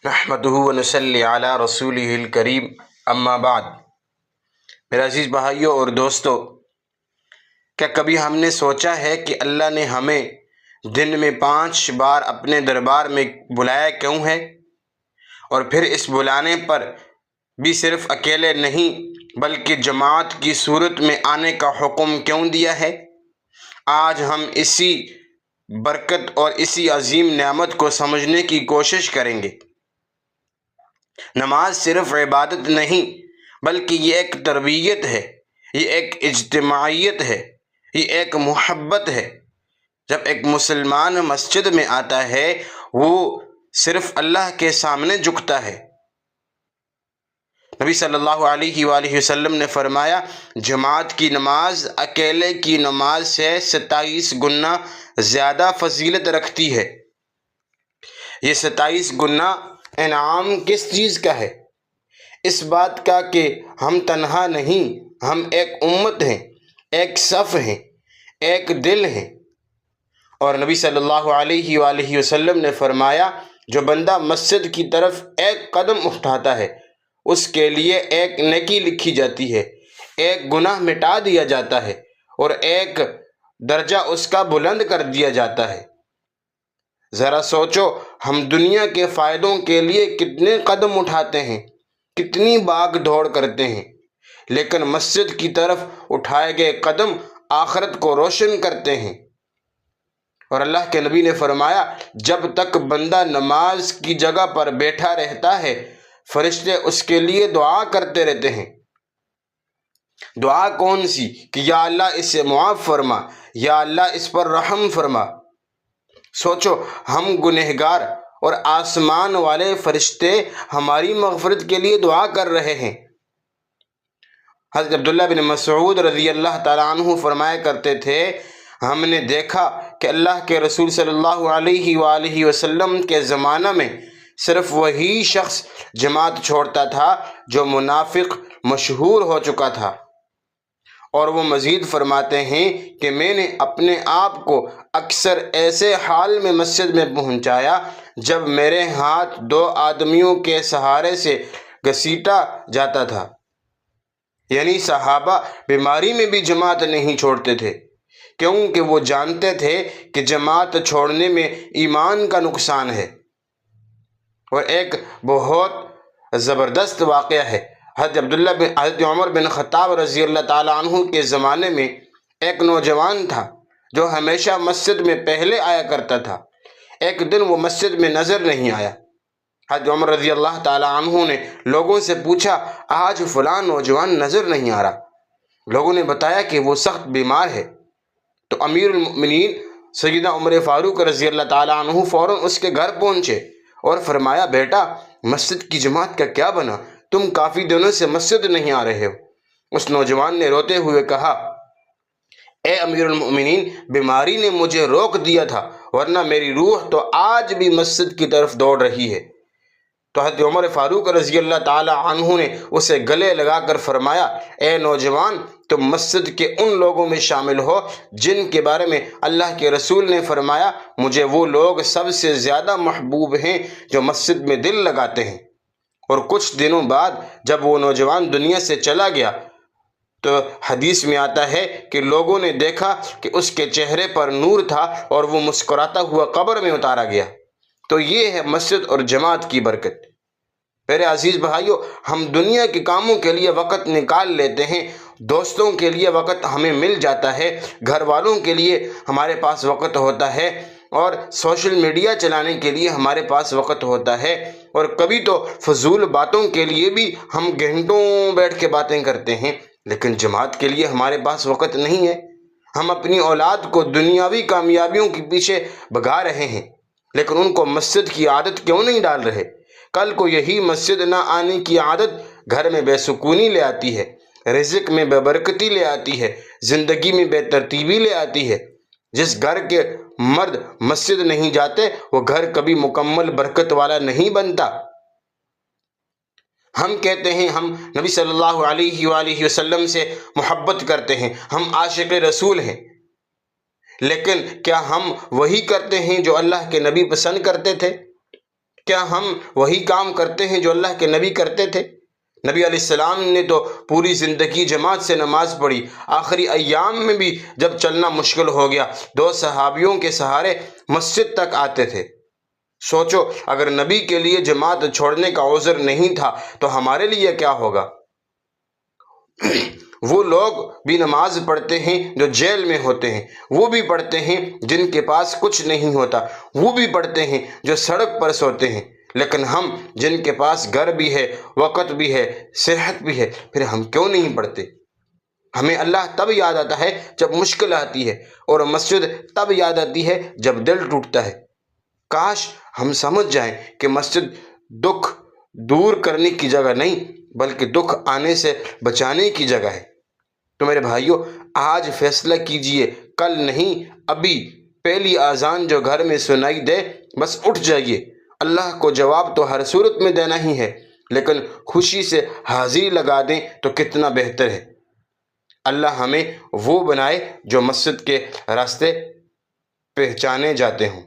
نحمدہ ونصلی علی رسولہ الکریم اما بعد۔ میرے عزیز بھائیوں اور دوستو، کیا کبھی ہم نے سوچا ہے کہ اللہ نے ہمیں دن میں 5 بار اپنے دربار میں بلایا کیوں ہے؟ اور پھر اس بلانے پر بھی صرف اکیلے نہیں بلکہ جماعت کی صورت میں آنے کا حکم کیوں دیا ہے؟ آج ہم اسی برکت اور اسی عظیم نعمت کو سمجھنے کی کوشش کریں گے۔ نماز صرف عبادت نہیں بلکہ یہ ایک تربیت ہے، یہ ایک اجتماعیت ہے، یہ ایک محبت ہے۔ جب ایک مسلمان مسجد میں آتا ہے وہ صرف اللہ کے سامنے جھکتا ہے۔ نبی صلی اللہ علیہ وآلہ وسلم نے فرمایا، جماعت کی نماز اکیلے کی نماز سے 27 گنا زیادہ فضیلت رکھتی ہے۔ یہ 27 گنا انعام کس چیز کا ہے؟ اس بات کا کہ ہم تنہا نہیں، ہم ایک امت ہیں، ایک صف ہیں، ایک دل ہیں۔ اور نبی صلی اللہ علیہ وآلہ وسلم نے فرمایا، جو بندہ مسجد کی طرف ایک قدم اٹھاتا ہے اس کے لیے ایک نیکی لکھی جاتی ہے، ایک گناہ مٹا دیا جاتا ہے اور ایک درجہ اس کا بلند کر دیا جاتا ہے۔ ذرا سوچو، ہم دنیا کے فائدوں کے لیے کتنے قدم اٹھاتے ہیں، کتنی بھاگ دوڑ کرتے ہیں، لیکن مسجد کی طرف اٹھائے گئے قدم آخرت کو روشن کرتے ہیں۔ اور اللہ کے نبی نے فرمایا، جب تک بندہ نماز کی جگہ پر بیٹھا رہتا ہے فرشتے اس کے لیے دعا کرتے رہتے ہیں۔ دعا کون سی؟ کہ یا اللہ اسے معاف فرما، یا اللہ اس پر رحم فرما۔ سوچو، ہم گنہگار اور آسمان والے فرشتے ہماری مغفرت کے لیے دعا کر رہے ہیں۔ حضرت عبداللہ بن مسعود رضی اللہ تعالیٰ عنہ فرمایا کرتے تھے، ہم نے دیکھا کہ اللہ کے رسول صلی اللہ علیہ وآلہ وسلم کے زمانہ میں صرف وہی شخص جماعت چھوڑتا تھا جو منافق مشہور ہو چکا تھا۔ اور وہ مزید فرماتے ہیں کہ میں نے اپنے آپ کو اکثر ایسے حال میں مسجد میں پہنچایا جب میرے ہاتھ 2 آدمیوں کے سہارے سے گھسیٹا جاتا تھا۔ یعنی صحابہ بیماری میں بھی جماعت نہیں چھوڑتے تھے، کیونکہ وہ جانتے تھے کہ جماعت چھوڑنے میں ایمان کا نقصان ہے۔ اور ایک بہت زبردست واقعہ ہے، حضرت عمر بن خطاب رضی اللہ تعالیٰ عنہ کے زمانے میں ایک نوجوان تھا جو ہمیشہ مسجد میں پہلے آیا کرتا تھا۔ ایک دن وہ مسجد میں نظر نہیں آیا۔ حضرت عمر رضی اللہ تعالیٰ عنہ نے لوگوں سے پوچھا، آج فلاں نوجوان نظر نہیں آ رہا۔ لوگوں نے بتایا کہ وہ سخت بیمار ہے۔ تو امیر المؤمنین سیدنا عمر فاروق رضی اللہ تعالیٰ عنہ فوراً اس کے گھر پہنچے اور فرمایا، بیٹا مسجد کی جماعت کا کیا بنا؟ تم کافی دنوں سے مسجد نہیں آ رہے ہو۔ اس نوجوان نے روتے ہوئے کہا، اے امیر المؤمنین، بیماری نے مجھے روک دیا تھا، ورنہ میری روح تو آج بھی مسجد کی طرف دوڑ رہی ہے۔ تو حضرت عمر فاروق رضی اللہ تعالیٰ عنہ نے اسے گلے لگا کر فرمایا، اے نوجوان، تم مسجد کے ان لوگوں میں شامل ہو جن کے بارے میں اللہ کے رسول نے فرمایا، مجھے وہ لوگ سب سے زیادہ محبوب ہیں جو مسجد میں دل لگاتے ہیں۔ اور کچھ دنوں بعد جب وہ نوجوان دنیا سے چلا گیا تو حدیث میں آتا ہے کہ لوگوں نے دیکھا کہ اس کے چہرے پر نور تھا اور وہ مسکراتا ہوا قبر میں اتارا گیا۔ تو یہ ہے مسجد اور جماعت کی برکت۔ میرے عزیز بھائیوں، ہم دنیا کے کاموں کے لیے وقت نکال لیتے ہیں، دوستوں کے لیے وقت ہمیں مل جاتا ہے، گھر والوں کے لیے ہمارے پاس وقت ہوتا ہے، اور سوشل میڈیا چلانے کے لیے ہمارے پاس وقت ہوتا ہے، اور کبھی تو فضول باتوں کے لیے بھی ہم گھنٹوں بیٹھ کے باتیں کرتے ہیں، لیکن جماعت کے لیے ہمارے پاس وقت نہیں ہے۔ ہم اپنی اولاد کو دنیاوی کامیابیوں کے پیچھے بھگا رہے ہیں، لیکن ان کو مسجد کی عادت کیوں نہیں ڈال رہے؟ کل کو یہی مسجد نہ آنے کی عادت گھر میں بے سکونی لے آتی ہے، رزق میں بے برکتی لے آتی ہے، زندگی میں بے ترتیبی لے آتی ہے۔ جس گھر کے مرد مسجد نہیں جاتے وہ گھر کبھی مکمل برکت والا نہیں بنتا۔ ہم کہتے ہیں ہم نبی صلی اللہ علیہ وآلہ وسلم سے محبت کرتے ہیں، ہم عاشق رسول ہیں، لیکن کیا ہم وہی کرتے ہیں جو اللہ کے نبی پسند کرتے تھے؟ کیا ہم وہی کام کرتے ہیں جو اللہ کے نبی کرتے تھے؟ نبی علیہ السلام نے تو پوری زندگی جماعت سے نماز پڑھی، آخری ایام میں بھی جب چلنا مشکل ہو گیا 2 صحابیوں کے سہارے مسجد تک آتے تھے۔ سوچو، اگر نبی کے لیے جماعت چھوڑنے کا عذر نہیں تھا تو ہمارے لیے کیا ہوگا؟ وہ لوگ بھی نماز پڑھتے ہیں جو جیل میں ہوتے ہیں، وہ بھی پڑھتے ہیں جن کے پاس کچھ نہیں ہوتا، وہ بھی پڑھتے ہیں جو سڑک پر سوتے ہیں، لیکن ہم جن کے پاس گھر بھی ہے، وقت بھی ہے، صحت بھی ہے، پھر ہم کیوں نہیں پڑھتے؟ ہمیں اللہ تب یاد آتا ہے جب مشکل آتی ہے، اور مسجد تب یاد آتی ہے جب دل ٹوٹتا ہے۔ کاش ہم سمجھ جائیں کہ مسجد دکھ دور کرنے کی جگہ نہیں بلکہ دکھ آنے سے بچانے کی جگہ ہے۔ تو میرے بھائیوں، آج فیصلہ کیجئے، کل نہیں، ابھی پہلی اذان جو گھر میں سنائی دے بس اٹھ جائیے۔ اللہ کو جواب تو ہر صورت میں دینا ہی ہے، لیکن خوشی سے حاضری لگا دیں تو کتنا بہتر ہے۔ اللہ ہمیں وہ بنائے جو مسجد کے راستے پہچانے جاتے ہوں۔